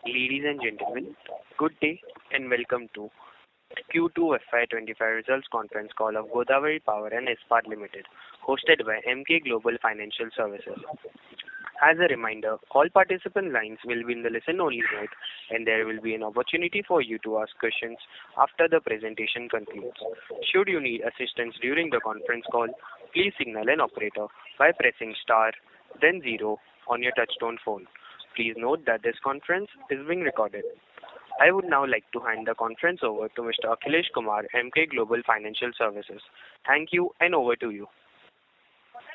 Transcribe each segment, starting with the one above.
Ladies and gentlemen, good day and welcome to Q2FY25 results conference call of Godawari Power and Ispat Limited, hosted by Emkay Global Financial Services. As a reminder, all participant lines will be in the listen-only mode, and there will be an opportunity for you to ask questions after the presentation concludes. Should you need assistance during the conference call, please signal an operator by pressing star, then 0 on your touchtone phone. Please note that this conference is being recorded. I would now like to hand the conference over to Mr. Akhilesh Kumar, Emkay Global Financial Services. Thank you, and over to you.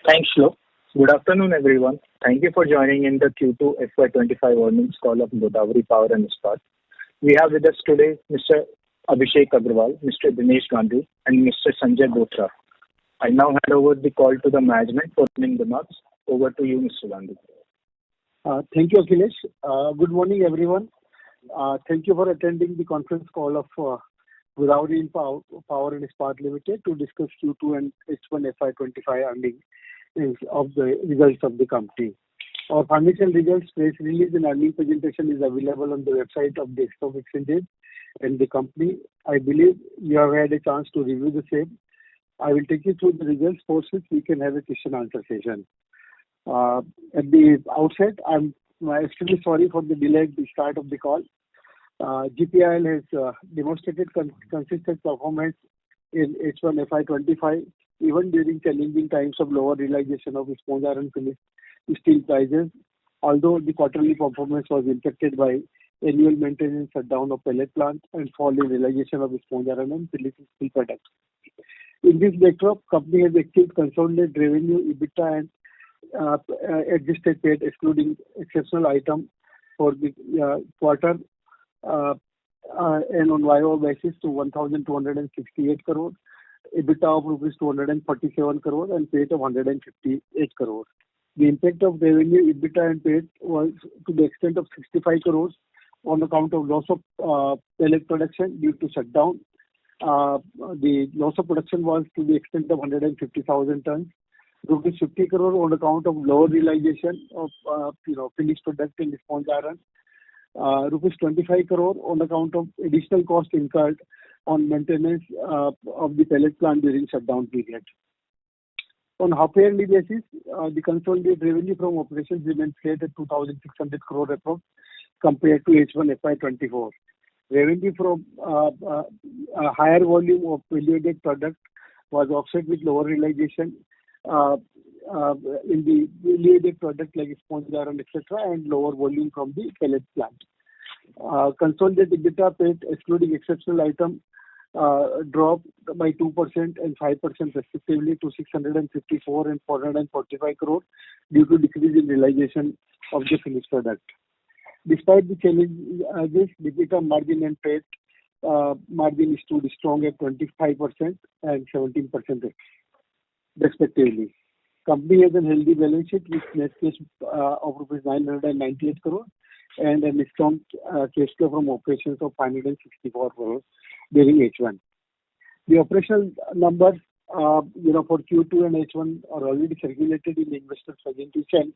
Thanks, Shlo. Good afternoon, everyone. Thank you for joining in the Q2FY25 earnings call of Godawari Power and Ispat. We have with us today Mr. Abhishek Agrawal, Mr. Dinesh Gandhi, and Mr. Sanjay Bothra. I now hand over the call to the management for opening remarks. Over to you, Mr. Gandhi. Thank you, Akhilesh. Good morning, everyone. Thank you for attending the conference call of Godawari Power and Ispat Limited to discuss Q2 and H1 FY25 earnings of the results of the company. Our financial results, press release and earnings presentation is available on the website of the stock exchanges and the company. I believe you have had a chance to review the same. I will take you through the results, post which we can have a question answer session. At the outset, I'm extremely sorry for the delay at the start of the call. GPIL has demonstrated consistent performance in H1 FY25, even during challenging times of lower realization of sponge iron finished steel prices, although the quarterly performance was impacted by annual maintenance shutdown of pellet plant and fall in realization of sponge iron and finished steel products. In this backdrop, company has achieved consolidated revenue, EBITDA and adjusted PAT excluding exceptional item for the quarter and on YOY basis to 1,268 crore, EBITDA of rupees 247 crore and PAT of 158 crore. The impact of revenue, EBITDA and PAT was to the extent of 65 crore on account of loss of pellet production due to shutdown. The loss of production was to the extent of 150,000 tons. Rupees 50 crore on account of lower realization of finished product in sponge iron. Rupees 25 crore on account of additional cost incurred on maintenance of the pellet plant during shutdown period. On half-yearly basis, the consolidated revenue from operations remained flat at 2,600 crore approx compared to H1 FY24. Revenue from a higher volume of value-added product was offset with lower realization in the value-added product like sponge iron, etc., and lower volume from the pellet plant. Consolidated EBITDA PAT excluding exceptional item dropped by 2% and 5% respectively to 654 and 445 crore due to decrease in realization of the finished product. Despite the challenges, the EBITDA margin and PAT margin stood strong at 25% and 17% respectively. Company has a healthy balance sheet with net cash of rupees 998 crore and a strong cash flow from operations of 564 crore during H1. The operational numbers for Q2 and H1 are already circulated in the investor presentation.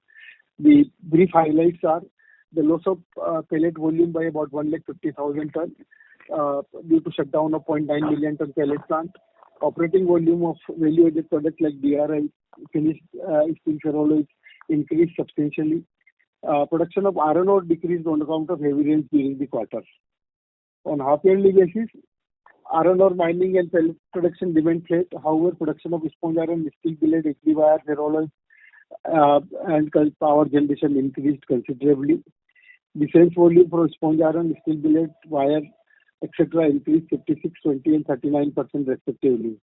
The brief highlights are the loss of pellet volume by about 150,000 tons due to shutdown of 0.9 million ton pellet plant. Operating volume of value-added products like DRI, finished steel ferroalloys increased substantially. Production of iron ore decreased on account of heavy rains during the quarter. On half-yearly basis, iron ore mining and pellet production remained flat. However, production of sponge iron, steel billet, HB wire, ferroalloys and power generation increased considerably. The sales volume for sponge iron, steel billet, wire, etc. increased 56, 20 and 39% respectively.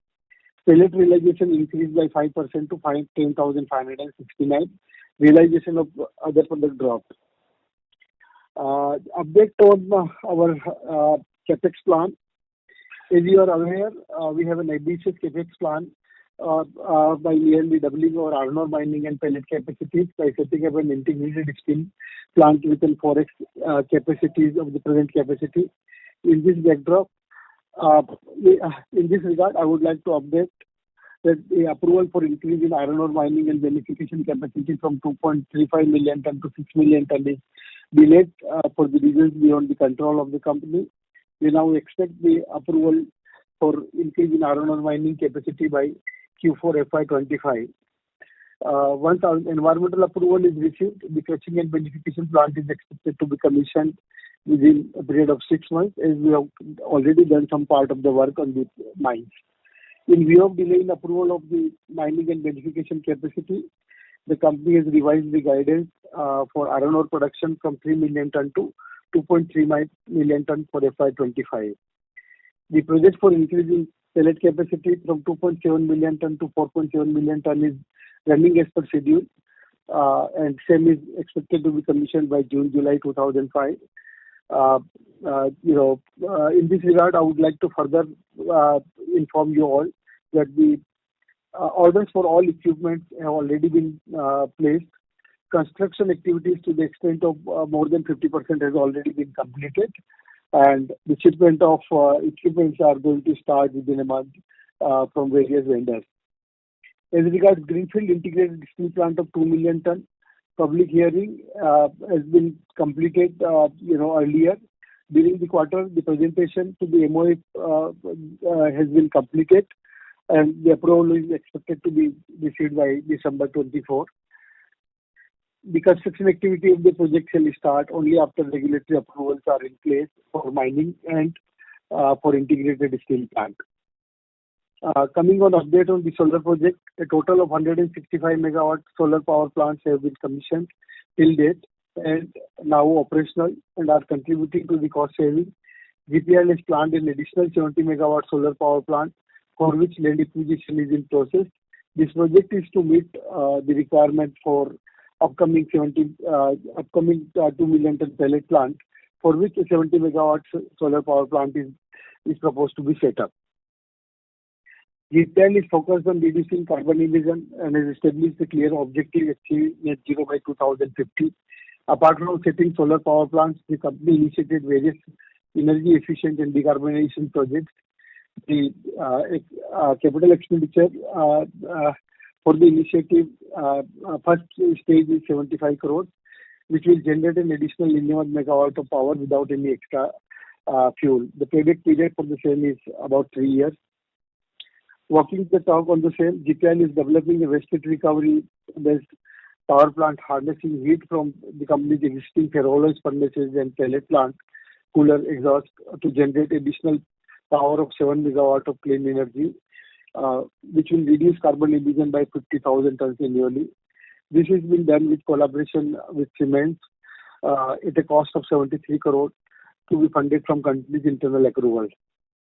Pellet realization increased by 5% to 10,569. Realization of other product dropped. Update on our capex plan. As you are aware, we have an ambitious capex plan by nearly doubling our iron ore mining and pellet capacities by setting up an integrated steel plant within 4x capacities of the present capacity. In this backdrop, in this regard, I would like to update that the approval for increase in iron ore mining and beneficiation capacity from 2.35 million ton to 6 million ton is delayed for the reasons beyond the control of the company. We now expect the approval for increase in iron ore mining capacity by Q4 FY25. Once our environmental approval is received, the crushing and beneficiation plant is expected to be commissioned within a period of 6 months, as we have already done some part of the work on the mines. In view of delay in approval of the mining and beneficiation capacity, the company has revised the guidance for iron ore production from 3 million ton to 2.3 million ton for FY25. The project for increasing pellet capacity from 2.7 million ton to 4.7 million ton is running as per schedule, and same is expected to be commissioned by June-July 2005. In this regard, I would like to further inform you all that the orders for all equipment have already been placed. Construction activities to the extent of more than 50% has already been completed, and the shipment of equipments are going to start within a month from various vendors. As regards Greenfield Integrated Steel Plant of 2 million ton, public hearing has been completed earlier. During the quarter, the presentation to the MOF has been completed, and the approval is expected to be received by December 24. The construction activity of the project shall start only after regulatory approvals are in place for mining and for integrated steel plant. Coming on update on the solar project, a total of 165 megawatt solar power plants have been commissioned till date and now operational and are contributing to the cost saving. GPL has planned an additional 70 megawatt solar power plant for which land acquisition is in process. This project is to meet the requirement for upcoming 2 million ton pellet plant, for which a 70 megawatt solar power plant is proposed to be set up. GPL is focused on reducing carbon emission and has established a clear objective of achieving net zero by 2050. Apart from setting solar power plants, the company initiated various energy efficient and decarbonization projects. The capital expenditure for the initiative, first stage is 75 crores, which will generate an additional 11 megawatt of power without any extra fuel. The payback period for the same is about 3 years. Walking the talk on the same, GPL is developing a waste heat recovery-based power plant harnessing heat from the company's existing ferroalloy furnaces and pellet plant cooler exhaust to generate additional power of 7 megawatt of clean energy, which will reduce carbon emission by 50,000 tons annually. This has been done with collaboration with Siemens at a cost of 73 crore to be funded from company's internal accruals.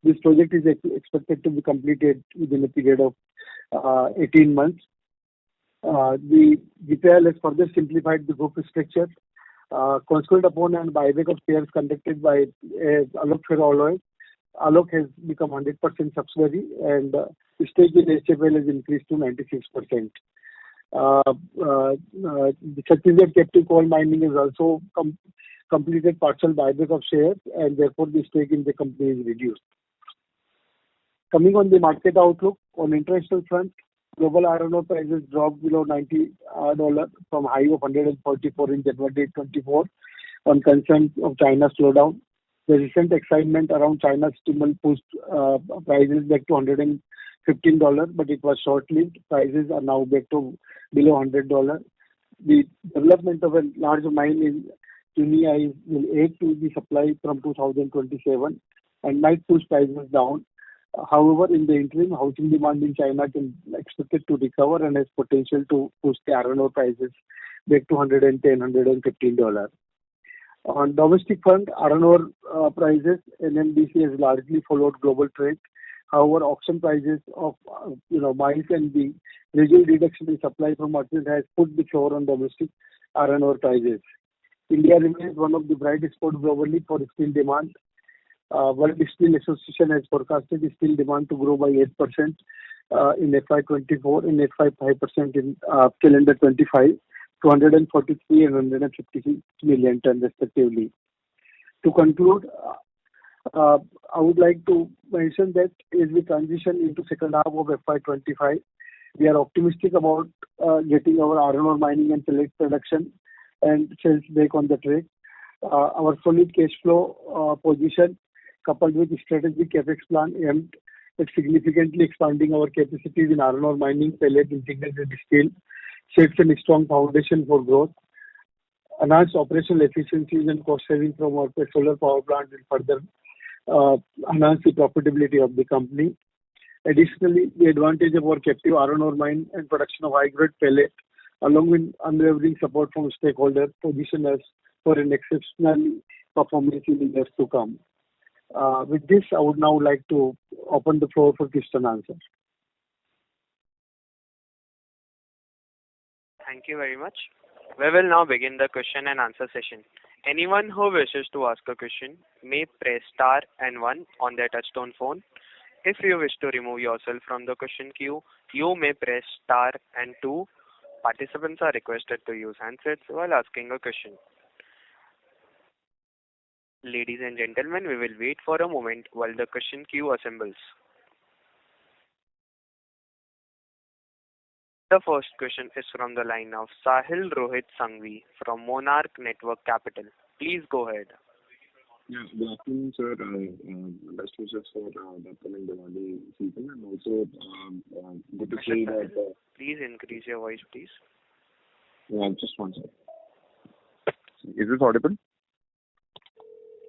This project is expected to be completed within a period of 18 months. The GPL has further simplified the group structure. Consequent upon and buyback of shares conducted by Alok Ferroalloy, Alok has become 100% subsidiary and the stake in HFL has increased to 96%. The Chhattisgarh Captive Coal Mining has also completed partial buyback of shares, and therefore the stake in the company is reduced. Coming on the market outlook, on international front, global iron ore prices dropped below $90 from high of 144 in January 24 on concern of China's slowdown. The recent excitement around China's stimulus pushed prices back to $115, but it was short-lived. Prices are now back to below $100. The development of a large mine in Guinea will aid to the supply from 2027 and might push prices down. However, in the interim, housing demand in China can expected to recover and has potential to push the iron ore prices back to $110, $115. On domestic front, iron ore prices, NMDC has largely followed global trend. However, auction prices of mines and the gradual reduction in supply from merchants has put the floor on domestic iron ore prices. India remains one of the brightest spots globally for steel demand. World Steel Association has forecasted steel demand to grow by 8% in FY24 and 8.5% in calendar 25 to 143 and 156 million ton respectively. To conclude, I would like to mention that as we transition into second half of FY25, we are optimistic about getting our iron ore mining and pellet production and sales back on the track. Our solid cash flow position, coupled with strategic CapEx plan aimed at significantly expanding our capacities in iron ore mining, pellet, integrated steel, sets a strong foundation for growth. Enhanced operational efficiencies and cost saving from our solar power plant will further enhance the profitability of the company. Additionally, the advantage of our captive iron ore mine and production of high-grade pellet, along with unwavering support from stakeholders, position us for an exceptional performance in the years to come. With this, I would now like to open the floor for question and answer. Thank you very much. We will now begin the question and answer session. Anyone who wishes to ask a question may press star and 1 on their touchtone phone. If you wish to remove yourself from the question queue, you may press star and 2. Participants are requested to use handsets while asking a question. Ladies and gentlemen, we will wait for a moment while the question queue assembles. The first question is from the line of Sahil Rohit Sanghvi from Monarch Network Capital. Please go ahead. Yeah, good afternoon, sir. Best wishes for the upcoming Diwali season, and also good to see that. Please increase your voice, please. Yeah, just one second. Is this audible?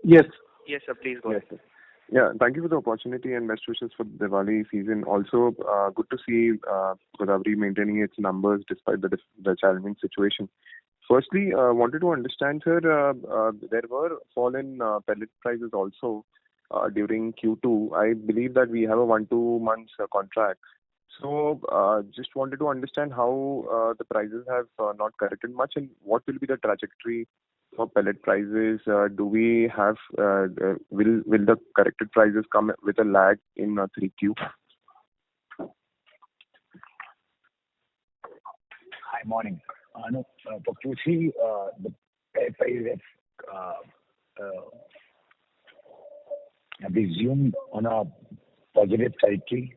Yes. Yes, sir. Please go ahead. Yes, sir. Yeah, thank you for the opportunity and best wishes for the Diwali season. Also, good to see Godawari maintaining its numbers despite the challenging situation. Firstly, wanted to understand, sir, there were fall in pellet prices also during Q2. I believe that we have a 1-2 months contract. So, just wanted to understand how the prices have not corrected much, and what will be the trajectory for pellet prices. Do we have will the corrected prices come with a lag in 3Q? Hi, morning. No, for Q3, the pellet prices have resumed on a positive trajectory,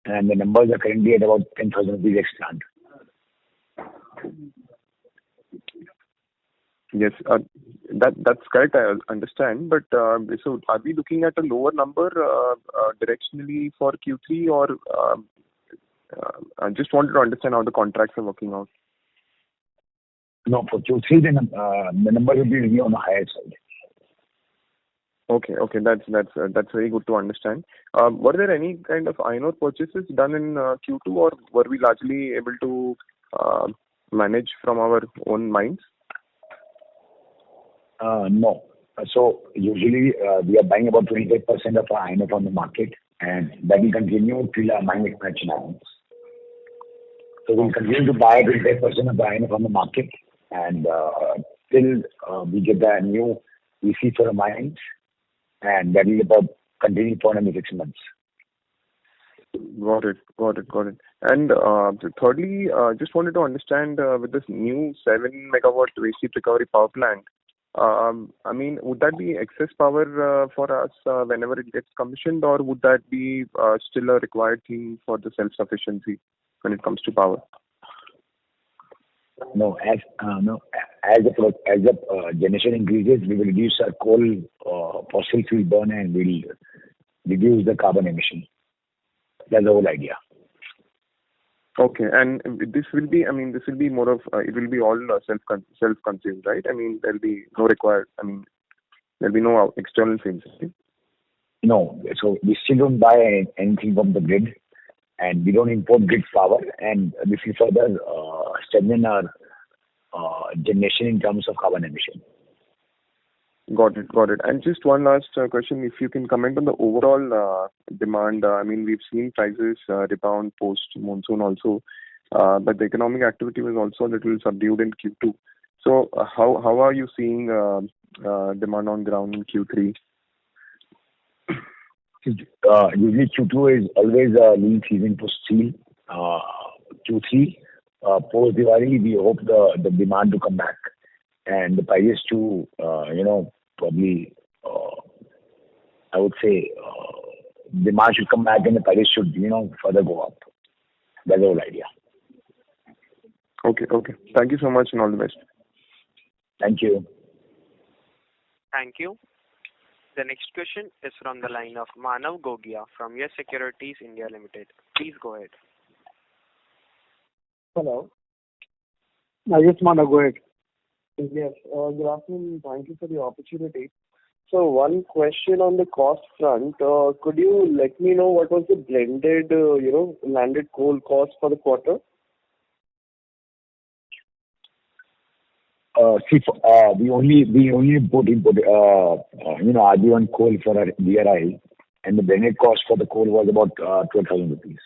and the numbers are currently at about 10,000 rupees ex plant. Yes, that's correct. I understand. But so are we looking at a lower number directionally for Q3, or I just wanted to understand how the contracts are working out. No, for Q3, the number will be on the higher side. Okay, that's very good to understand. Were there any kind of iron ore purchases done in Q2, or were we largely able to manage from our own mines? No. So usually we are buying about 25% of our iron ore from the market, and that will continue till our mine expansion happens. So we'll continue to buy 25% of the iron ore from the market, and till we get the new EC for the mines, and that will about continue for another 6 months. Got it. And thirdly, just wanted to understand with this new 7 megawatt waste heat recovery power plant, I mean, would that be excess power for us whenever it gets commissioned, or would that be still a required thing for the self-sufficiency when it comes to power? No, as the generation increases, we will reduce our coal fossil fuel burn, and we'll reduce the carbon emission. That's the whole idea. Okay, and this will be more of it will be all self-consumed, right? I mean, there'll be no external things. Right? No, so we still don't buy anything from the grid, and we don't import grid power, and this will further strengthen our generation in terms of carbon emission. Got it. And just one last question, if you can comment on the overall demand. I mean, we've seen prices rebound post-monsoon also, but the economic activity was also a little subdued in Q2. So how are you seeing demand on ground in Q3? Usually Q2 is always a lean season for steel. Q3, post Diwali, we hope the demand to come back, and the prices to probably I would say demand should come back, and the prices should further go up. That's the whole idea. Okay. Thank you so much, and all the best. Thank you. Thank you. The next question is from the line of Manav Gogia from Yes Securities India Limited. Please go ahead. Hello. Yes, Manav, go ahead. Yes. Good afternoon. Thank you for the opportunity. So one question on the cost front. Could you let me know what was the blended, landed coal cost for the quarter? We only import RB1 coal for our DRI, and the blended cost for the coal was about 12,000 rupees.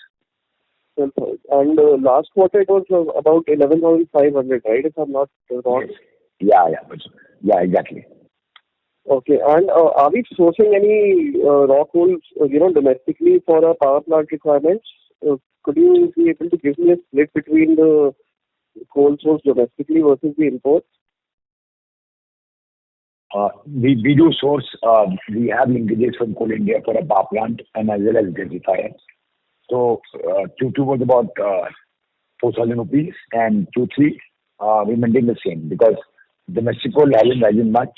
12,000. And last quarter it was about 11,500, right? If I'm not wrong. Yes. Yeah, exactly. Okay. And are we sourcing any raw coals, domestically for our power plant requirements? Could you be able to give me a split between the coal source domestically versus the imports? We do source. We have linkages from Coal India for a power plant and as well as gasifiers. So Q2 was about 4,000 rupees, and Q3 we maintain the same because domestic coal hasn't risen much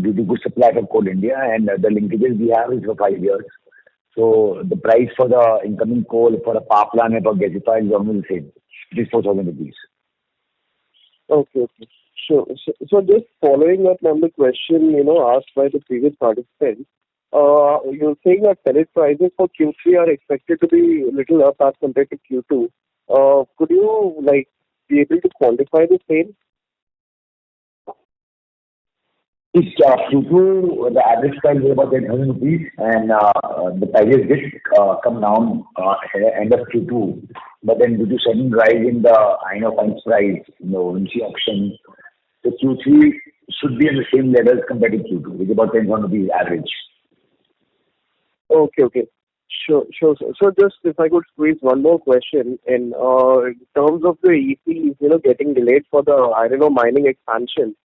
due to good supply from Coal India, and the linkages we have is for 5 years. So the price for the incoming coal for a power plant and for gasifier is almost the same. It is 4,000 rupees. Okay. Sure. So just following up on the question, asked by the previous participant, you're saying that pellet prices for Q3 are expected to be a little up as compared to Q2. Could you be able to quantify the same? Q2, the average price was about 10,000 rupees, and the prices did come down end of Q2. But then due to sudden rise in the iron ore fines price, OMC auction, the Q3 should be at the same levels compared to Q2, which is about 10,000 rupees average. Okay. Sure. So just if I could squeeze one more question in terms of the ECs, getting delayed for the iron ore mining expansion.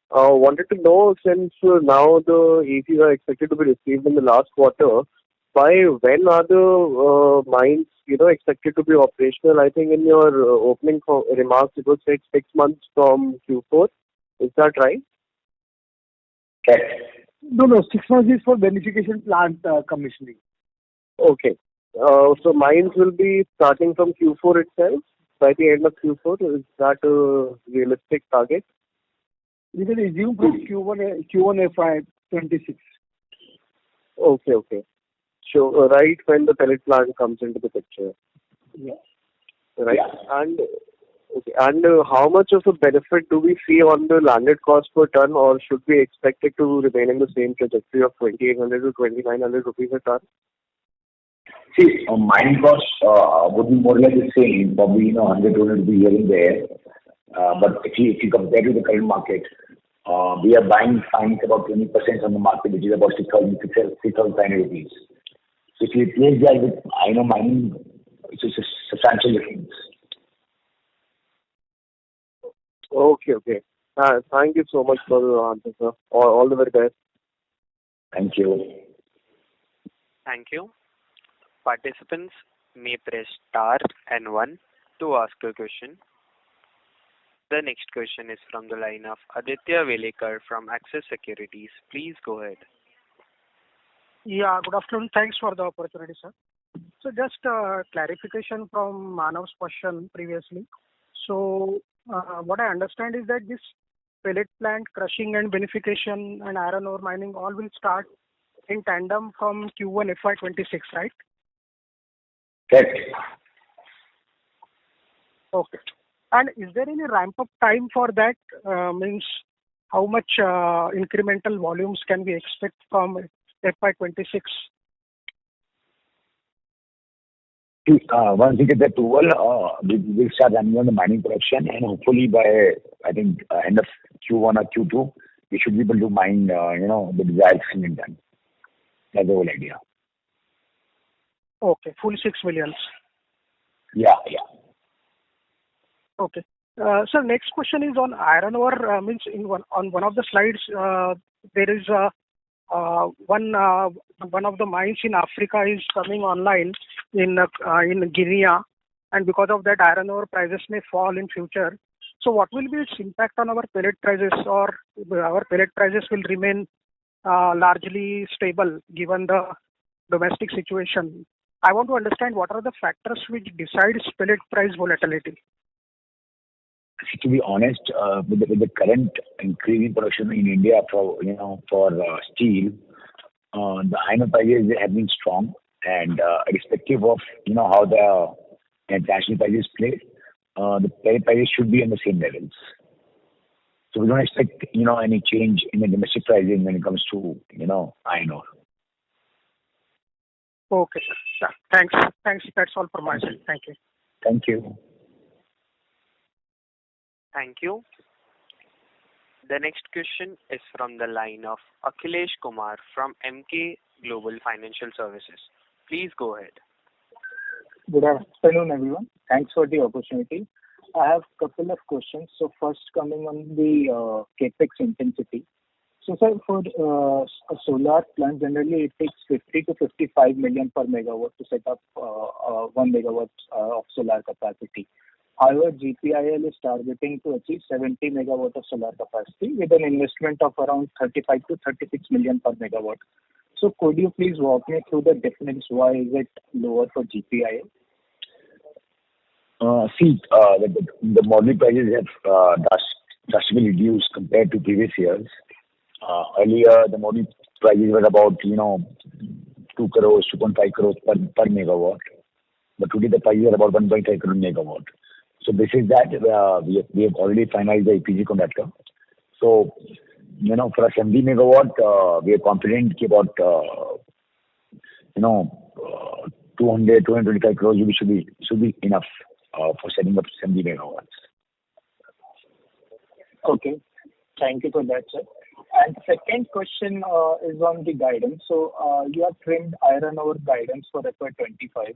Wanted to know, since now the ECs are expected to be received in the last quarter, by when are the mines, expected to be operational? I think in your opening remarks it was said 6 months from Q4. Is that right? Yes. No, 6 months is for beneficiation plant commissioning. Okay. So mines will be starting from Q4 itself, by the end of Q4. Is that a realistic target? We can assume from Q1FY26. Okay. So right when the pellet plant comes into the picture. Yeah. Right. Yeah. And how much of a benefit do we see on the landed cost per ton, or should we expect it to remain in the same trajectory of 2,800 to 2,900 rupees a ton? See, mining costs would be more or less the same, probably 100 rupees here and there. But if you compare to the current market, we are buying fines about 20% on the market, which is about 6,500 rupees. So if you replace that with iron ore mining, it's a substantial difference. Okay. Thank you so much for the answer, sir. All the very best. Thank you. Thank you. Participants may press star and 1 to ask a question. The next question is from the line of Aditya Welekar from Axis Securities. Please go ahead. Yeah, good afternoon. Thanks for the opportunity, sir. So just clarification from Manav's question previously. So what I understand is that this pellet plant crushing and beneficiation and iron ore mining all will start in tandem from Q1 FY26, right? Yes. Okay. And is there any ramp-up time for that? Means how much incremental volumes can we expect from FY26? Once we get the approval, we'll start running on the mining production, and hopefully by, I think, end of Q1 or Q2, we should be able to mine, the desired cement ton. That's the whole idea. Okay, full 6 million. Yeah. Okay. So next question is on iron ore. On one of the slides, there is one of the mines in Africa is coming online in Guinea, and because of that, iron ore prices may fall in future. So what will be its impact on our pellet prices, or our pellet prices will remain largely stable given the domestic situation? I want to understand what are the factors which decides pellet price volatility. To be honest, with the current increase in production in India for steel, the iron ore prices have been strong, and irrespective of how the international prices play, the pellet prices should be on the same levels. So we don't expect any change in the domestic pricing when it comes to iron ore. Okay, sir. Yeah, thanks. That's all from my side. Thank you. Thank you. Thank you. The next question is from the line of Akhilesh Kumar from Emkay Global Financial Services. Please go ahead. Good afternoon, everyone. Thanks for the opportunity. I have a couple of questions. So first, coming on the capex intensity. So, sir, for a solar plant, generally it takes 50 to 55 million per megawatt to set up 1 megawatt of solar capacity. However, GPIL is targeting to achieve 70 megawatt of solar capacity with an investment of around 35 to 36 million per megawatt. So could you please walk me through the difference? Why is it lower for GPIL? The module prices have drastically reduced compared to previous years. Earlier, the module prices were about 2 crores, 2.5 crores per megawatt. But today the prices are about 1.5 crore megawatt. So this is that we have already finalized the EPC contractor. So for a 70 megawatt, we are confident about 225 crores should be enough for setting up 70 megawatts. Okay, thank you for that, sir. And second question is on the guidance. So you have trimmed iron ore guidance for FY25.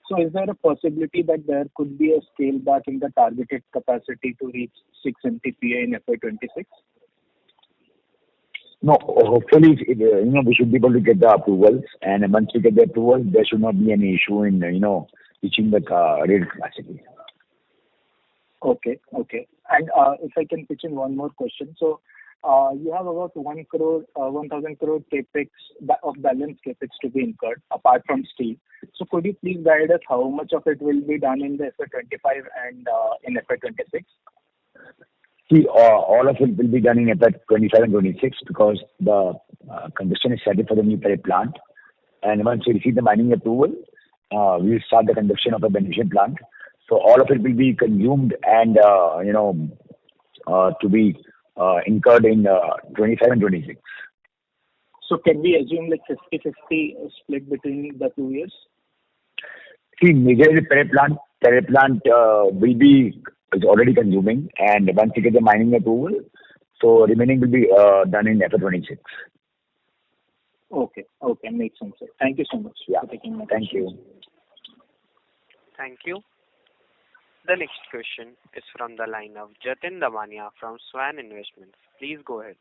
So is there a possibility that there could be a scale back in the targeted capacity to reach 6 MTPA in FY26? No, hopefully, we should be able to get the approvals, and once we get the approvals, there should not be any issue in, reaching the rated capacity. Okay. And if I can pitch in one more question. So you have about 1,000 crore capex of balance capex to be incurred apart from steel. So could you please guide us how much of it will be done in the FY25 and in FY26? See, all of it will be done in FY25 and 26 because the construction is set for the new pellet plant. And once we receive the mining approval, we will start the construction of the beneficiation plant. So all of it will be consumed and to be incurred in 25 and 26. So can we assume like 50-50 split between the 2 years? See, majorly pellet plant is already consuming, and once we get the mining approval, so remaining will be done in FY26. Okay, makes sense, sir. Thank you so much for taking my Thank questions. you. Thank you. The next question is from the line of Jatin Damania from Swan Investments. Please go ahead.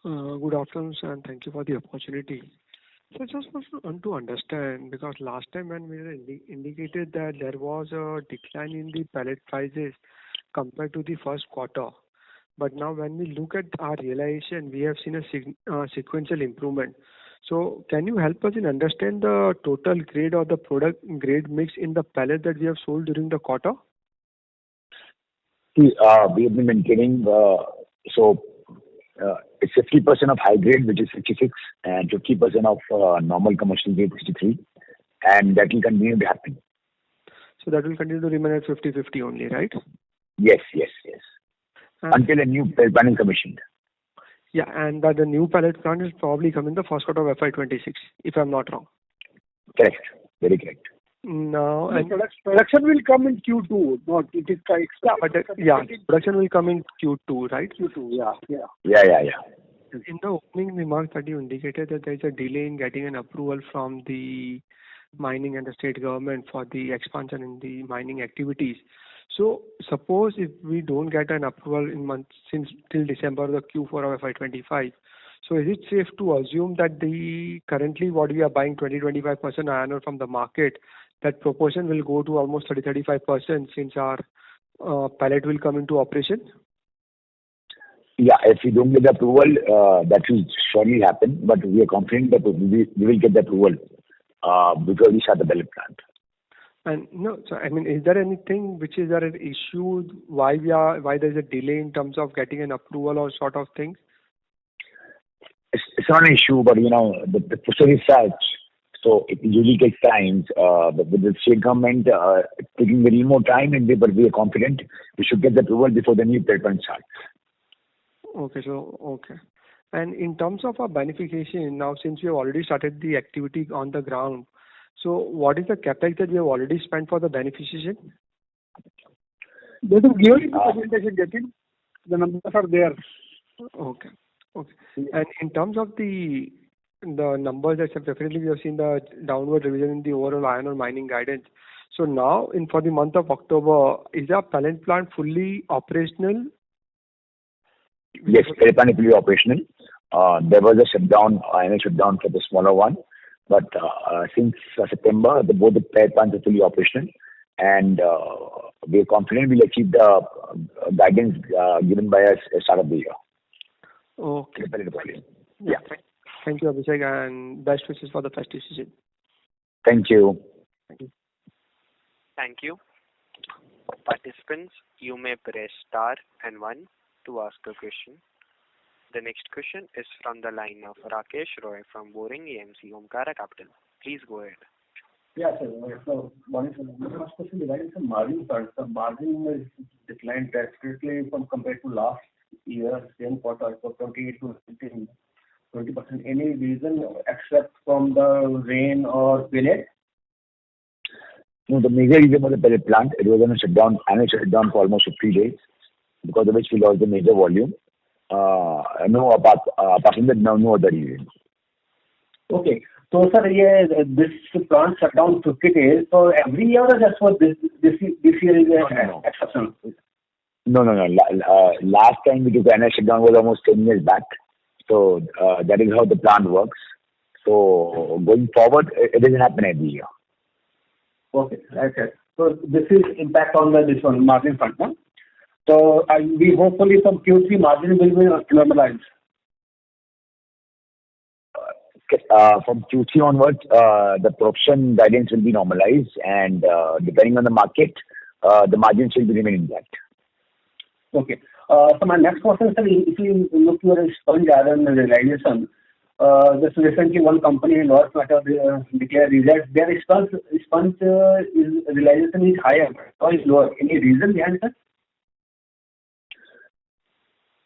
Good afternoon, sir, and thank you for the opportunity. So just want to understand, because last time when we indicated that there was a decline in the pellet prices compared to the first quarter, but now when we look at our realization, we have seen a sequential improvement. So can you help us in understand the total grade or the product grade mix in the pellet that we have sold during the quarter? See, we have been maintaining, it's 50% of high grade, which is 56, and 50% of normal commercial grade, 63, and that will continue to happen. So that will continue to remain at 50-50 only, right? Yes. Until a new pellet plant is commissioned. Yeah, and that the new pellet plant is probably coming in the first quarter of FY26, if I'm not wrong. Correct. Very correct. Now, And production will come in Q2, not it is production will come in Q2, right? Q2, yeah. Yeah. In the opening remarks that you indicated that there is a delay in getting an approval from the mining and the state government for the expansion in the mining activities. So suppose if we don't get an approval in months since till December, the Q4 of FY25, so is it safe to assume that the currently what we are buying 20-25% iron ore from the market, that proportion will go to almost 30-35% since our pellet will come into operation? Yeah, if we don't get the approval, that will surely happen, but we are confident that we will get the approval because we start the pellet plant. And no, so I mean, is there anything which is there an issue why there's a delay in terms of getting an approval or sort of things? It's not an issue, but the process is such, so it usually takes time. But with the state government taking a little more time, but we are confident we should get the approval before the new pellet plant starts. Okay. And in terms of our beneficiation, now since we have already started the activity on the ground, so what is the capex that we have already spent for the beneficiation? There's a given in the presentation, Jatin. The numbers are there. Okay. And in terms of the numbers, definitely we have seen the downward revision in the overall iron ore mining guidance. So now, for the month of October, is our pellet plant fully operational? Yes, pellet plant is fully operational. There was a shutdown, iron shutdown for the smaller one, but since September, both the pellet plants are fully operational, and we are confident we'll achieve the guidance given by us at the start of the year. Okay. Yeah. Thank you, Abhishek, and best wishes for the festive season. Thank you. Thank you. Participants, you may press star and 1 to ask a question. The next question is from the line of Rakesh Roy from Boring AMC Omkara Capital. Please go ahead. Yeah, sir. So, the first question regarding the margin part. The margin is declined drastically compared to last year, same quarter, for 28 to 20%. Any reason except from the rain or pellet? No, the major reason was the pellet plant. It was on a shutdown, and it shut down for almost 3 days, because of which we lost the major volume. Apart from that, no other reason. Okay. So, sir, this plant shut down 50 days. So, every year or just for this year is an exception? No. Last time we took an shutdown was almost 10 years back. So, that is how the plant works. So, going forward, it doesn't happen every year. Okay. So, this is impact on this one, margin front, no? So, we hopefully from Q3 margin will be normalized. From Q3 onwards, the production guidance will be normalized, and depending on the market, the margins will remain intact. Okay. So my next question, sir, if you look at your sponge iron realization, just recently one company in North Matter declared results. Their sponge realization is higher or is lower. Any reason behind that?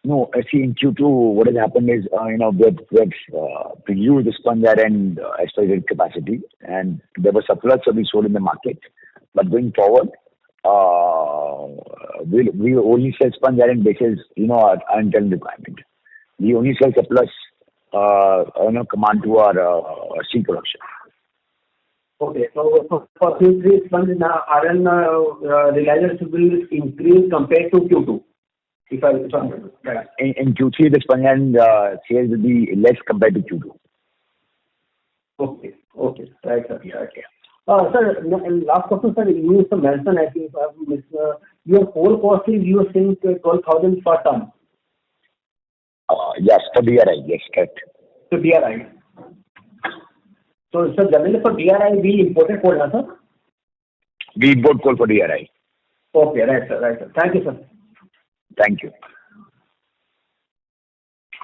No, see, in Q2, what has happened is, we have produced the sponge iron as per the capacity, and there was surplus, so we sold in the market. But going forward, we only sell sponge iron basis, our internal requirement. We only sell surplus, command to our steel production. Okay, so for Q3, sponge iron realization will increase compared to Q2. If I'm right. In Q3, the sponge iron sales will be less compared to Q2. Okay. Right, sir. Yeah, okay. Sir, last question, sir. You mentioned, I think, your whole cost is, you think, 12,000 per ton. Yes, for DRI. Yes, correct. So DRI. So, sir, generally for DRI, we imported coal, sir? We import coal for DRI. Okay, right, sir. Thank you, sir. Thank you.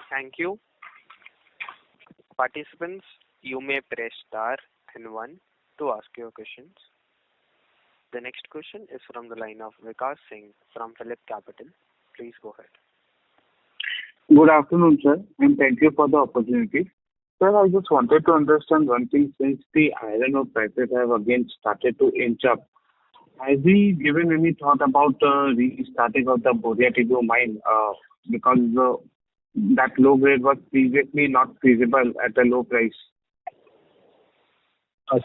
Thank you. Participants, you may press star and 1 to ask your questions. The next question is from the line of Vikas Singh from Phillip Capital. Please go ahead. Good afternoon, sir, and thank you for the opportunity. Sir, I just wanted to understand one thing. Since the iron ore prices have again started to inch up, has he given any thought about restarting of the Boria Tibbu mine? Because that low grade was previously not feasible at a low price.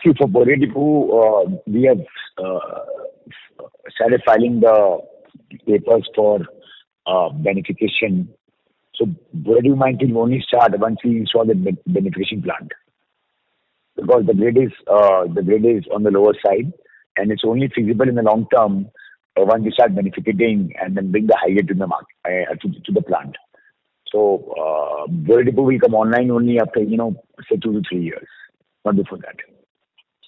See, for Boria Tibbu, we have started filing the papers for beneficiation. So Boria Tibbu mine will only start once we install the beneficiation plant, because the grade is on the lower side, and it's only feasible in the long term once we start benefiting and then bring the higher to the market, to the plant. So, Bora Depot will come online only after, say 2 to 3 years, not before that.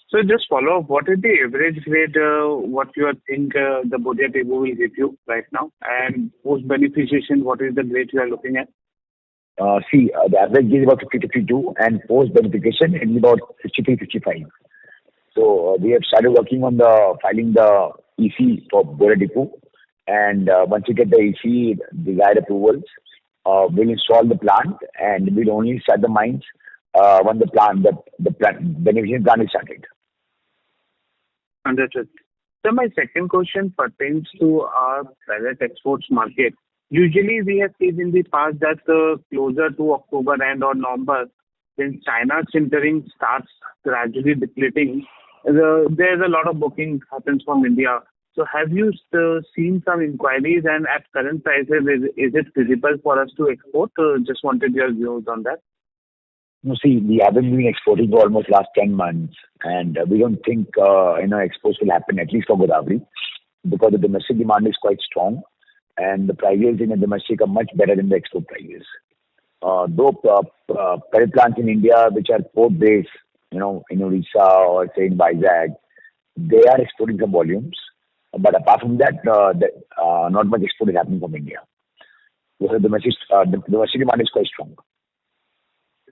So just follow up, what is the average grade, what you think the Bora Depot will give you right now? And post-beneficiation, what is the grade you are looking at? The average is about 50-52, and post-beneficiation it is about 63-65. So, we have started working on filing the EC for Bora Depot, and once we get the EC, desired approvals, we'll install the plant, and we'll only start the mines when the beneficiation plan is started. Understood. So my second question pertains to our pellet exports market. Usually we have seen in the past that closer to October end or November, when China's sintering starts gradually depleting, there's a lot of booking happens from India. So have you seen some inquiries, and at current prices, is it feasible for us to export? Just wanted your views on that. No, we haven't been exporting for almost last 10 months, and we don't think exports will happen, at least for Godawari, because the domestic demand is quite strong, and the prices in the domestic are much better than the export prices. Though pellet plants in India, which are port-based, in Odisha or say in Vizag, they are exporting some volumes. But apart from that, not much export is happening from India. Because the domestic demand is quite strong.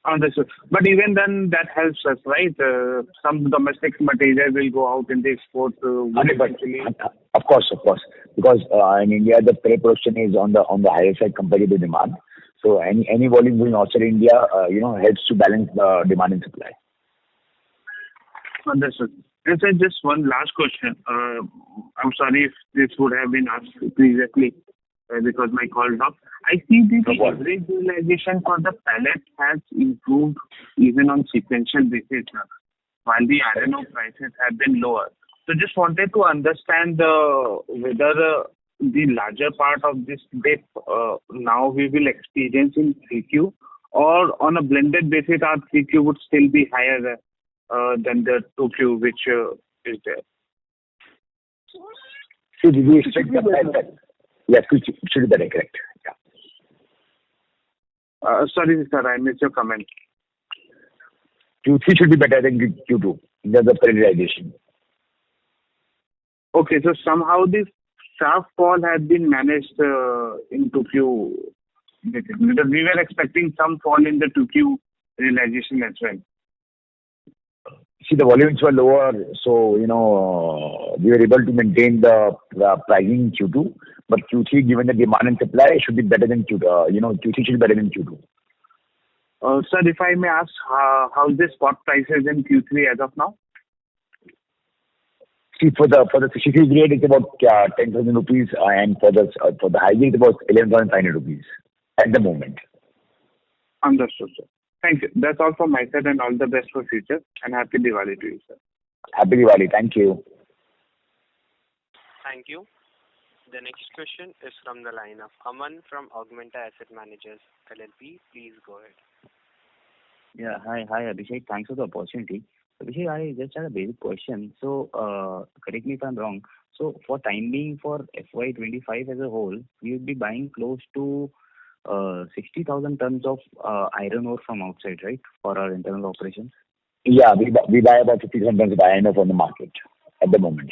Understood. But even then, that helps us, right? Some domestic material will go out in the export. Of course. Because in India, the pellet production is on the higher side compared to the demand. So any volume going outside India, helps to balance the demand and supply. Understood. And sir, just one last question. I'm sorry if this would have been asked previously because my call dropped. I see the average realization for the pellet has improved even on sequential basis, while the iron ore prices have been lower. So just wanted to understand whether the larger part of this dip now we will experience in 3Q, or on a blended basis our 3Q would still be higher than the 2Q which is there. So did we expect that? Yes, should be better, correct. Yeah. Sorry, sir, I missed your comment. Q3 should be better than Q2 in terms of realization. Okay, so somehow this sharp fall has been managed in 2Q. Because we were expecting some fall in the 2Q realization as well. The volumes were lower, so we were able to maintain the pricing in Q2. But Q3, given the demand and supply, should be better than Q2. Q3 should be better than Q2. Sir, if I may ask, how is the spot prices in Q3 as of now? For the 63 grade, it's about 10,000 rupees, and for the high grade, it's about 11,500 rupees at the moment. Understood, sir. Thank you. That's all from my side, and all the best for future. And happy Diwali to you, sir. Happy Diwali. Thank you. Thank you. The next question is from the line of Aman from Augmenta Asset Managers LLP. Please go ahead. Yeah, hi Abhishek. Thanks for the opportunity. Abhishek, I just had a basic question. So, correct me if I'm wrong. So, for time being, for FY25 as a whole, we would be buying close to 60,000 tons of iron ore from outside, right, for our internal operations? Yeah, we buy about 50,000 tons of iron ore from the market at the moment.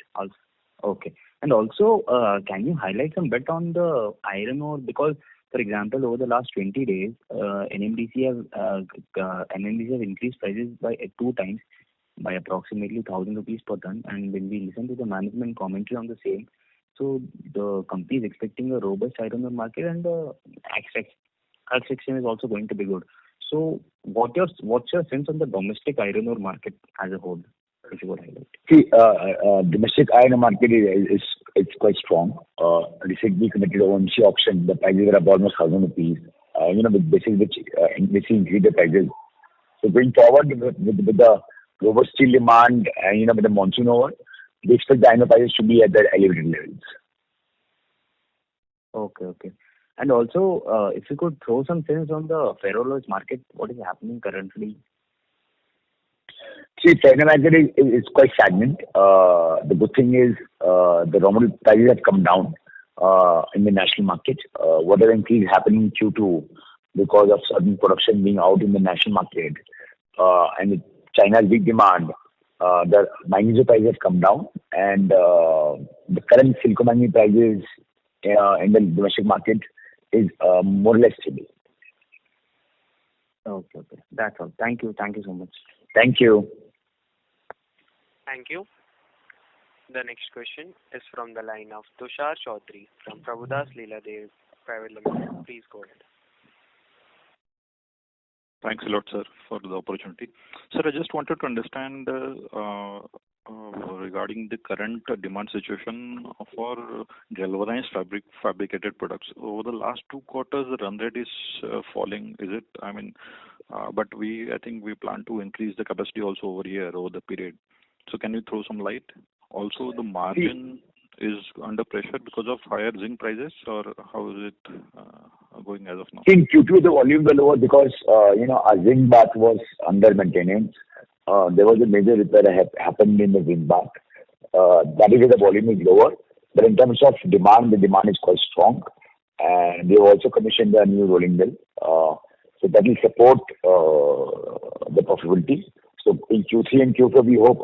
Okay. And also, can you highlight some bit on the iron ore? Because, for example, over the last 20 days, NMDC has increased prices by 2 times by approximately 1,000 rupees per ton. And when we listen to the management commentary on the same, so the company is expecting a robust iron ore market, and the ag section is also going to be good. So what's your sense on the domestic iron ore market as a whole, if you would highlight? Domestic iron ore market is quite strong. Recently committed OMC auction, the prices were about almost 1,000 rupees. With basis which increased the prices. So going forward with the robust steel demand and with the monsoon over, we expect the iron ore prices to be at the elevated levels. Okay. And also, if you could throw some sense on the ferroalloys market, what is happening currently? See, China market is quite stagnant. The good thing is the raw material prices have come down in the national market. Whatever increase happening in Q2 because of certain production being out in the national market and with China's big demand, the magnesium prices have come down, and the current silicomanganese prices in the domestic market is more or less stable. Okay. That's all. Thank you. Thank you so much. Thank you. Thank you. The next question is from the line of Tushar Chaudhary from Prabhudas Lilladher Private Limited. Please go ahead. Thanks a lot, sir, for the opportunity. Sir, I just wanted to understand regarding the current demand situation for galvanized fabricated products. Over the last 2 quarters, the run rate is falling. Is it? But I think we plan to increase the capacity also over here over the period. So can you throw some light? Also, the margin is under pressure because of higher zinc prices, or how is it going as of now? In Q2, the volume was lower because our zinc bath was under maintenance. There was a major repair happened in the zinc bath. That is why the volume is lower. But in terms of demand, the demand is quite strong, and they have also commissioned a new rolling mill. So that will support the profitability. So in Q3 and Q4, we hope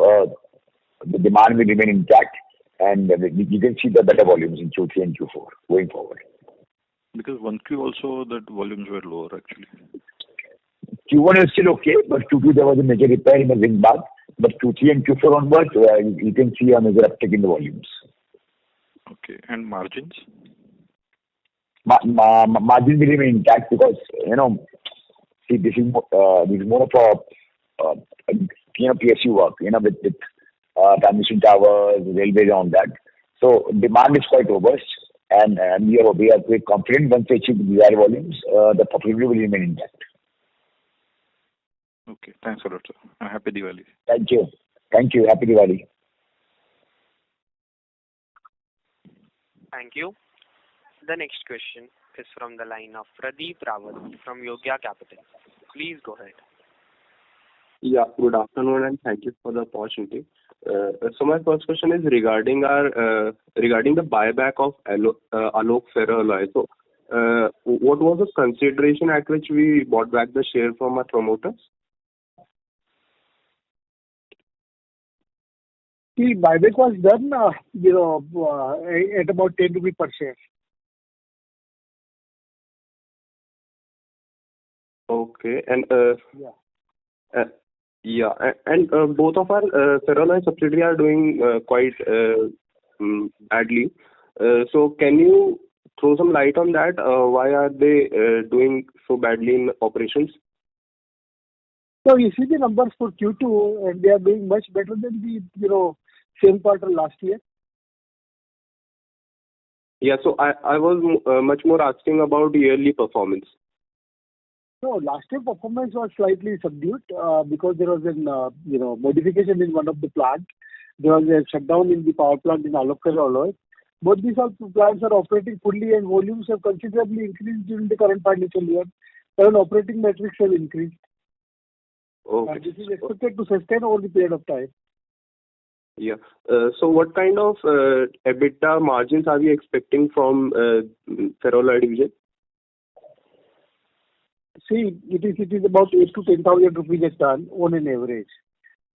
the demand will remain intact, and you can see the better volumes in Q3 and Q4 going forward. Because 1Q also, that volumes were lower actually. Q1 is still okay, but Q2 there was a major repair in the zinc bath. But Q3 and Q4 onwards, you can see a major uptick in the volumes. Okay, and margins? Margins will remain intact because see, this is more of a PSU work, with transmission towers, railways, on that. So demand is quite robust, and we are quite confident once we achieve the desired volumes, the profitability will remain intact. Okay, thanks a lot, sir. And happy Diwali. Thank you. Happy Diwali. Thank you. The next question is from the line of Pradeep Rawat from Yogya Capital. Please go ahead. Yeah, good afternoon, and thank you for the opportunity. So my first question is regarding the buyback of Alok Ferroalloy. So, what was the consideration at which we bought back the share from our promoters? The buyback was done, at about 10 rupees per share. Okay, and and both of our ferroalloy subsidiaries are doing quite badly. So can you throw some light on that? Why are they doing so badly in operations? So you see the numbers for Q2, and they are doing much better than the same quarter last year. Yeah, so I was much more asking about yearly performance. No, last year performance was slightly subdued because there was a modification in one of the plants. There was a shutdown in the power plant in Alok Ferroalloy. Both these plants are operating fully, and volumes have considerably increased during the current financial year. Current operating metrics have increased. Okay. And this is expected to sustain over the period of time. Yeah. So what kind of EBITDA margins are we expecting from ferroalloy division? See, it is about 8 to 10,000 rupees a ton on an average.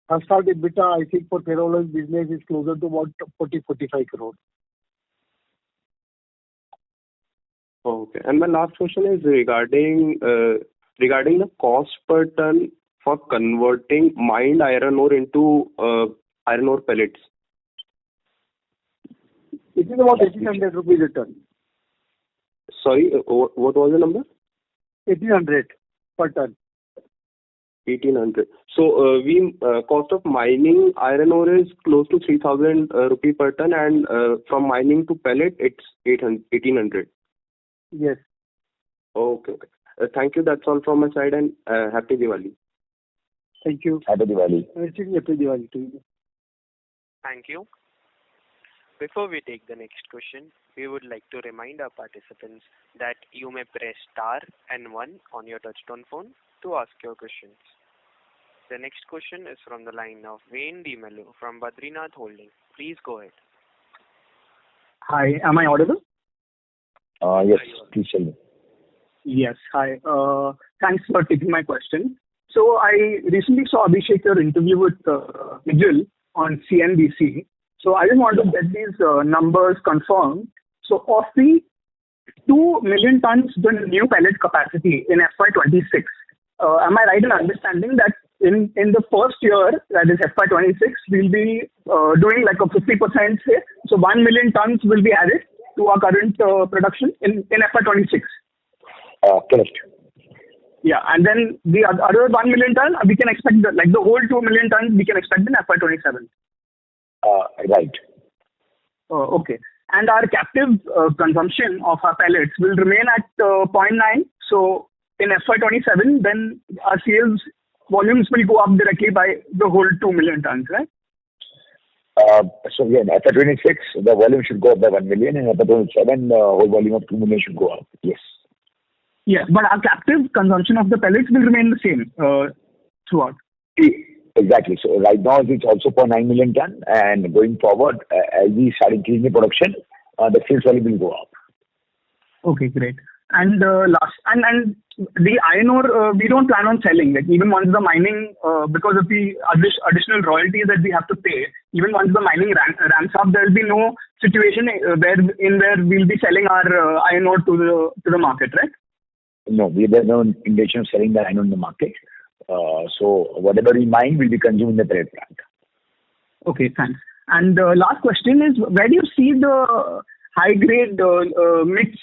First half EBITDA, I think, for ferroalloy business is closer to about 40-45 crore. Okay. And my last question is regarding the cost per ton for converting mined iron ore into iron ore pellets. It is about 1,800 rupees a ton. Sorry, what was the number? 1,800 per ton. 1,800. So cost of mining iron ore is close to 3,000 rupee per ton, and from mining to pellet it's 1,800. Yes. Okay. Thank you. That's all from my side, and happy Diwali. Thank you. Happy Diwali. Happy Diwali to you. Thank you. Before we take the next question, we would like to remind our participants that you may press star and 1 on your touchtone phone to ask your questions. The next question is from the line of Wayne Dimelu from Badrinath Holding. Please go ahead. Hi, am I audible? Yes, please tell me. Yes, hi. Thanks for taking my question. So I recently saw Abhishek your interview with Nigel on CNBC. So I just want to get these numbers confirmed. So of the 2 million tons, the new pellet capacity in FY26, am I right in understanding that in the first year, that is FY26, we'll be doing like a 50% say, so 1 million tons will be added to our current production in FY26? Correct. Yeah, and then the other 1 million ton, we can expect, the whole 2 million tons we can expect in FY27? Right. Okay. And our captive consumption of our pellets will remain at 0.9. So in FY27, then our sales volumes will go up directly by the whole 2 million tons, right? So yeah, in FY26, the volume should go up by 1 million, and FY27, the whole volume of 2 million should go up. Yes. Yeah, but our captive consumption of the pellets will remain the same throughout. Exactly. So right now it's also for 9 million ton, and going forward, as we start increasing the production, the sales volume will go up. Okay, great. And and the iron ore, we don't plan on selling. Like even once the mining, because of the additional royalties that we have to pay, even once the mining ramps up, there will be no situation where we'll be selling our iron ore to the market, right? No, we have no intention of selling the iron ore in the market. So whatever we mine will be consumed in the pellet plant. Okay, thanks. And last question is, where do you see the high grade mix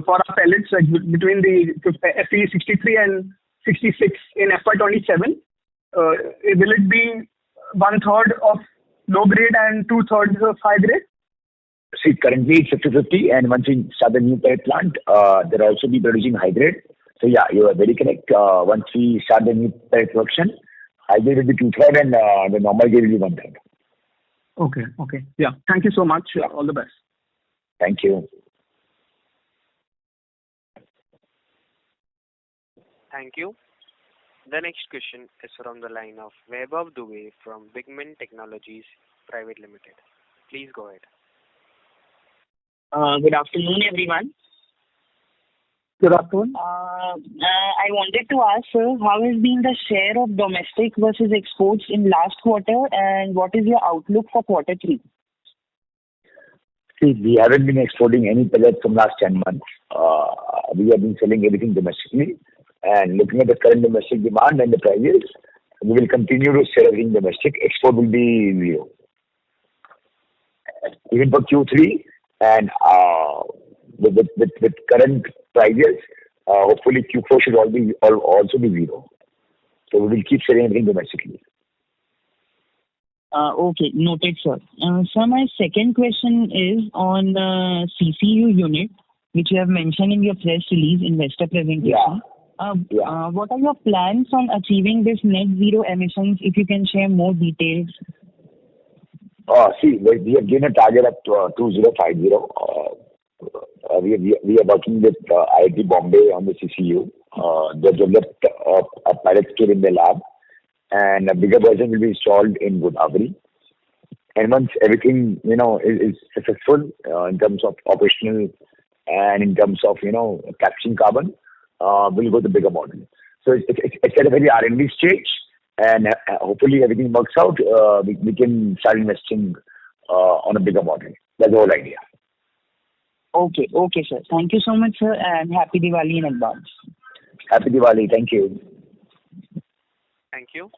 for our pellets, like between the Fe 63 and 66 in FY27? Will it be 1/3 of low grade and 2/3 of high grade? See, currently it's 50-50, and once we start the new pellet plant, they'll also be producing high grade. So yeah, you are very correct. Once we start the new pellet production, high grade will be 2/3 and the normal grade will be 1/3. Okay. Yeah. Thank you so much. All the best. Thank you. Thank you. The next question is from the line of Vaibhav Dubey from Bigman Technologies Private Limited. Please go ahead. Good afternoon, everyone. Good afternoon. I wanted to ask, sir, how has been the share of domestic versus exports in last quarter, and what is your outlook for quarter 3? See, we haven't been exporting any pellets from last 10 months. We have been selling everything domestically. And looking at the current domestic demand and the prices, we will continue to sell everything domestic. Export will be 0. Even for Q3, and with current prices, hopefully Q4 should also be 0. So we will keep selling everything domestically. Okay, noted, sir. Sir, my second question is on CCU unit, which you have mentioned in your press release investor presentation. Yeah. What are your plans on achieving this net zero emissions, if you can share more details? See, we have given a target of 2050. We are working with IIT Bombay on the CCU. They developed a pilot scale in the lab, and a bigger version will be installed in Godawari. And once everything is successful in terms of operational and in terms of capturing carbon, we'll go to bigger model. So it's at a very R&D stage, and hopefully everything works out. We can start investing on a bigger model. That's the whole idea. Okay, sir. Thank you so much, sir, and happy Diwali in advance. Happy Diwali. Thank you. Thank you.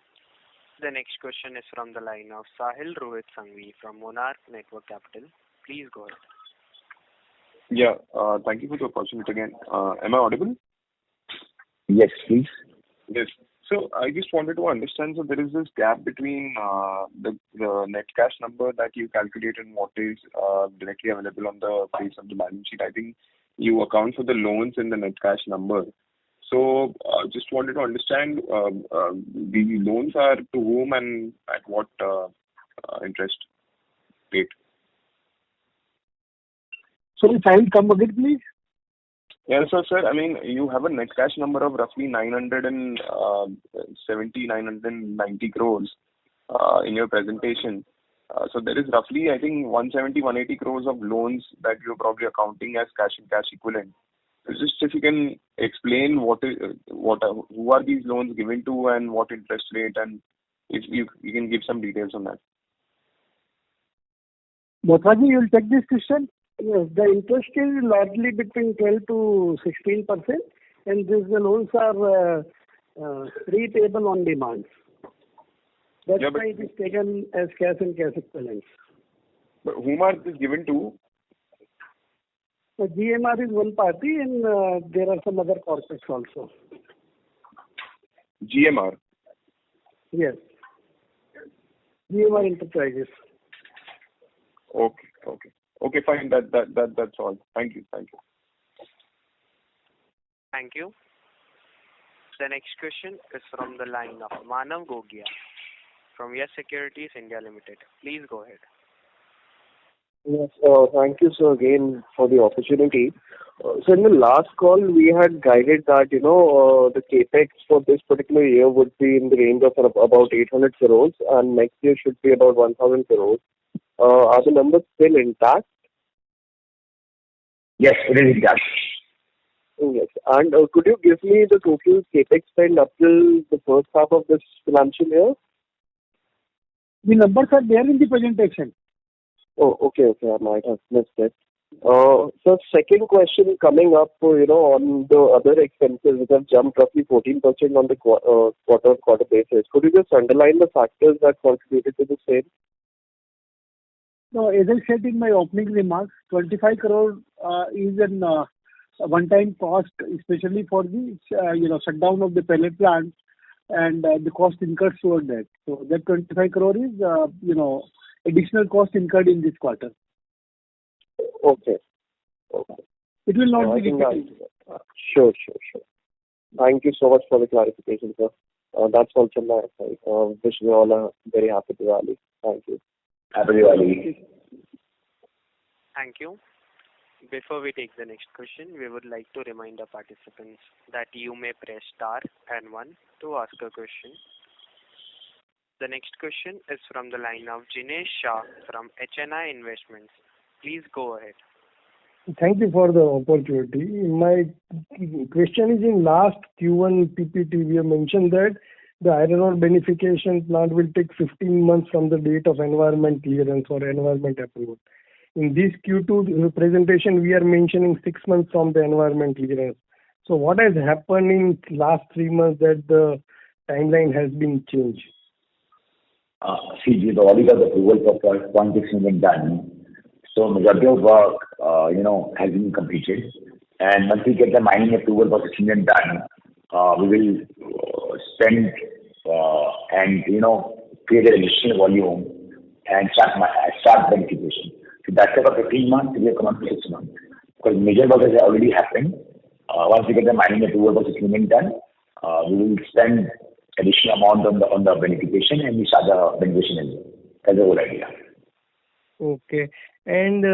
The next question is from the line of Sahil Rohit Sanghvi from Monarch Network Capital. Please go ahead. Yeah, thank you for the opportunity again. Am I audible? Yes, please. Yes. So I just wanted to understand, so there is this gap between the net cash number that you calculate and what is directly available on the face of the balance sheet. I think you account for the loans in the net cash number. So just wanted to understand the loans are to whom and at what interest rate? So if I will come again, please. Yeah, so sir, I mean, you have a net cash number of roughly 970, 990 crores in your presentation. So there is roughly, I think, 170, 180 crores of loans that you're probably accounting as cash and cash equivalent. So just if you can explain who are these loans given to and what interest rate, and if you can give some details on that. Bothaji, you'll take this question? Yes, the interest is largely between 12 to 16%, and these loans are repayable on demand. That's why it is taken as cash and cash equivalents. But whom are this given to? The GMR is one party, and there are some other corporates also. GMR? Yes. GMR Enterprises. Okay, fine. That's all. Thank you. Thank you. The next question is from the line of Manav Gogia from Yes Securities India Limited. Please go ahead. Yes, thank you, sir, again for the opportunity. So in the last call, we had guided that, the capex for this particular year would be in the range of about 800 crores, and next year should be about 1,000 crores. Are the numbers still intact? Yes, it is intact. Yes. And could you give me the total capex spend up till the first half of this financial year? The numbers are there in the presentation. Oh, okay. I might have missed it. So second question coming up, on the other expenses, which have jumped roughly 14% on the quarter-on-quarter basis. Could you just underline the factors that contributed to the same? No, as I said in my opening remarks, 25 crore is an one-time cost, especially for the shutdown of the pellet plant and the cost incurred toward that. So that 25 crore is additional cost incurred in this quarter. Okay. It will not be repeated. Sure. Thank you so much for the clarification, sir. That's all from my side. Wish you all a very happy Diwali. Thank you. Happy Diwali. Thank you. Before we take the next question, we would like to remind the participants that you may press star and 1 to ask a question. The next question is from the line of Jinesh Shah from HNI Investments. Please go ahead. Thank you for the opportunity. My question is, in last Q1 PPT, we have mentioned that the iron ore beneficiation plant will take 15 months from the date of environment clearance or environment approval. In this Q2 presentation, we are mentioning 6 months from the environment clearance. So what has happened in last 3 months that the timeline has been changed? See, we've already got the approval for 0.6 million done. So majority of work, has been completed. And once we get the mining approval for 6 million done, we will spend and create an additional volume and start beneficiation. So that's about 15 months. We have come up to 6 months because major work has already happened. Once we get the mining approval for 6 million done, we will spend additional amount on the beneficiation and we start the beneficiation as well. That's the whole idea. Okay. And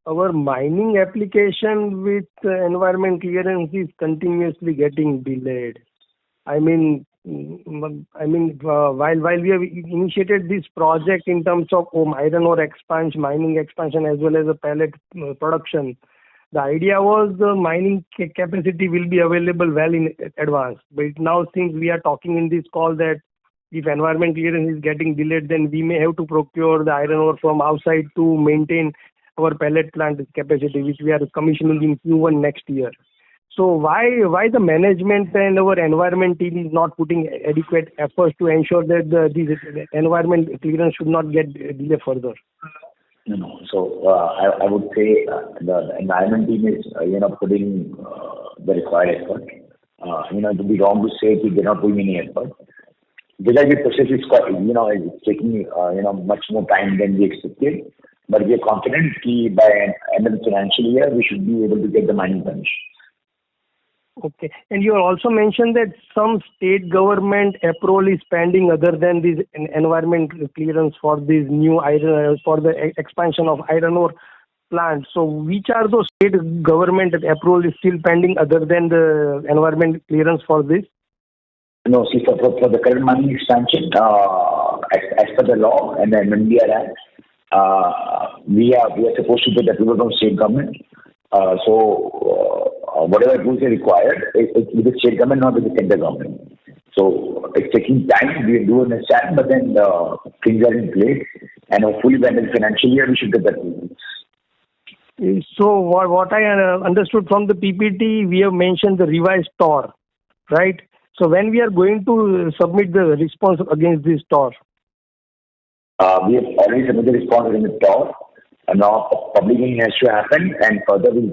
our mining application with environment clearance is continuously getting delayed. I mean, while we have initiated this project in terms of iron ore expansion, mining expansion, as well as the pellet production, the idea was the mining capacity will be available well in advance. But now, since we are talking in this call that if environment clearance is getting delayed, then we may have to procure the iron ore from outside to maintain our pellet plant capacity, which we are commissioning in Q1 next year. So why the management and our environment team is not putting adequate efforts to ensure that this environment clearance should not get delayed further? No. So I would say the environment team is putting the required effort. It would be wrong to say they are not putting any effort. The process is quite, it's taking much more time than we expected. But we are confident that by end of the financial year we should be able to get the mining permission. Okay. And you also mentioned that some state government approval is pending other than this environment clearance for this new iron, for the expansion of iron ore plant. So which are those state government approval is still pending other than the environment clearance for this? No, see, for the current mining expansion, as per the law and the MNDR Act, we are supposed to get approval from state government. Whatever rules are required, it's with the state government, not with the central government. So it's taking time. We do understand, but then things are in place, and hopefully, by the financial year, we should get that approval. So what I understood from the PPT, we have mentioned the revised TOR, right? So when we are going to submit the response against this TOR? We have already submitted the response against the TOR. Now public hearing has to happen, and further we'll